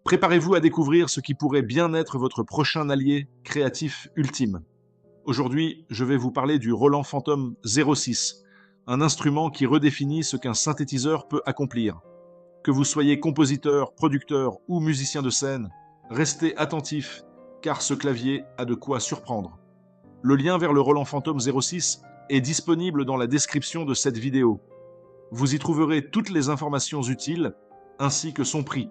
Préparez-vous à découvrir ce qui pourrait bien être votre prochain allié créatif ultime. Aujourd'hui, je vais vous parler du Roland Phantom 06, un instrument qui redéfinit ce qu'un synthétiseur peut accomplir. Que vous soyez compositeur, producteur ou musicien de scène, restez attentif, car ce clavier a de quoi surprendre. Le lien vers le Roland Phantom 06 est disponible dans la description de cette vidéo. Vous y trouverez toutes les informations utiles, ainsi que son prix.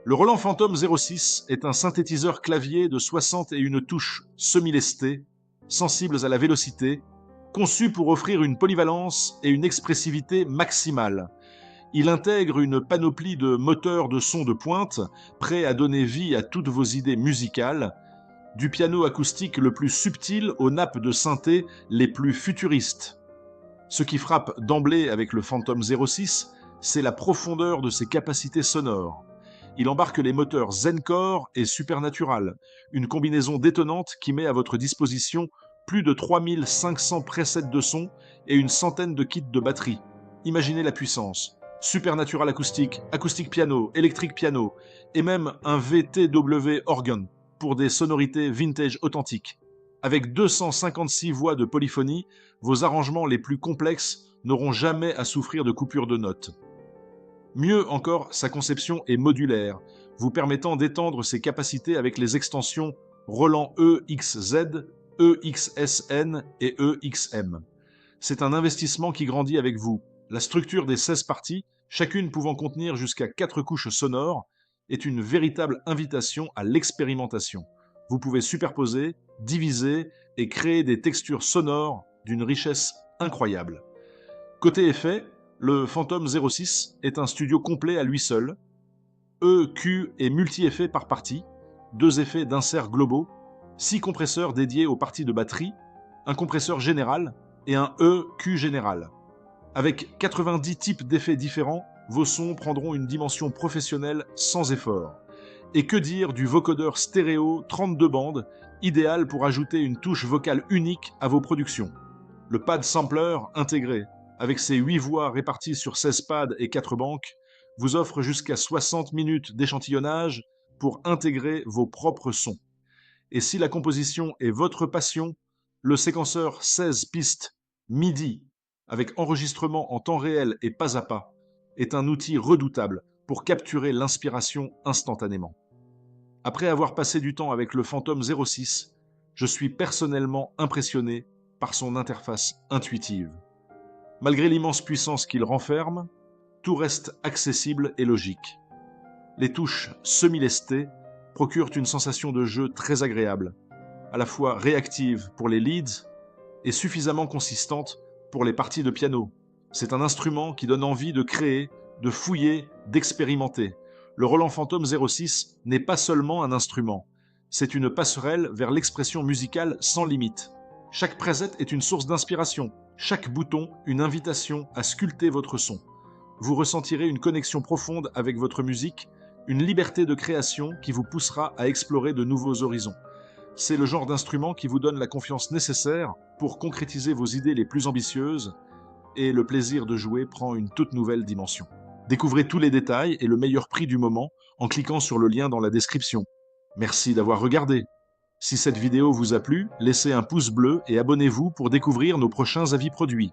Le Roland Phantom 06 est un synthétiseur clavier de 61 touches semi-lestées, sensibles à la vélocité, conçu pour offrir une polyvalence et une expressivité maximale. Il intègre une panoplie de moteurs de son de pointe, prêts à donner vie à toutes vos idées musicales, du piano acoustique le plus subtil aux nappes de synthé les plus futuristes. Ce qui frappe d'emblée avec le Phantom 06, c'est la profondeur de ses capacités sonores. Il embarque les moteurs Zencore et Supernatural, une combinaison détonnante qui met à votre disposition plus de 3500 presets de son et une centaine de kits de batterie. Imaginez la puissance. Supernatural acoustique, acoustique piano, électrique piano, et même un VTW organ pour des sonorités vintage authentiques. Avec 256 voix de polyphonie, vos arrangements les plus complexes n'auront jamais à souffrir de coupures de notes. Mieux encore, sa conception est modulaire, vous permettant d'étendre ses capacités avec les extensions Roland EXZ, EXSN et EXM. C'est un investissement qui grandit avec vous. La structure des 16 parties, chacune pouvant contenir jusqu'à 4 couches sonores, est une véritable invitation à l'expérimentation. Vous pouvez superposer, diviser et créer des textures sonores d'une richesse incroyable. Côté effet, le Phantom 06 est un studio complet à lui seul, EQ et multi-effets par partie, 2 effets d'insert globaux, 6 compresseurs dédiés aux parties de batterie, un compresseur général et un EQ général. Avec 90 types d'effets différents, vos sons prendront une dimension professionnelle sans effort. Et que dire du vocodeur stéréo 32 bandes, idéal pour ajouter une touche vocale unique à vos productions. Le pad sampler intégré, avec ses 8 voix réparties sur 16 pads et 4 banques, vous offre jusqu'à 60 minutes d'échantillonnage pour intégrer vos propres sons. Et si la composition est votre passion, le séquenceur 16 pistes MIDI, avec enregistrement en temps réel et pas à pas, est un outil redoutable pour capturer l'inspiration instantanément. Après avoir passé du temps avec le Phantom 06, je suis personnellement impressionné par son interface intuitive. Malgré l'immense puissance qu'il renferme, tout reste accessible et logique. Les touches semi-lestées procurent une sensation de jeu très agréable, à la fois réactive pour les leads et suffisamment consistante pour les parties de piano. C'est un instrument qui donne envie de créer, de fouiller, d'expérimenter. Le Roland Phantom 06 n'est pas seulement un instrument, c'est une passerelle vers l'expression musicale sans limite. Chaque preset est une source d'inspiration, chaque bouton une invitation à sculpter votre son. Vous ressentirez une connexion profonde avec votre musique, une liberté de création qui vous poussera à explorer de nouveaux horizons. C'est le genre d'instrument qui vous donne la confiance nécessaire pour concrétiser vos idées les plus ambitieuses, et le plaisir de jouer prend une toute nouvelle dimension. Découvrez tous les détails et le meilleur prix du moment en cliquant sur le lien dans la description. Merci d'avoir regardé. Si cette vidéo vous a plu, laissez un pouce bleu et abonnez-vous pour découvrir nos prochains avis produits.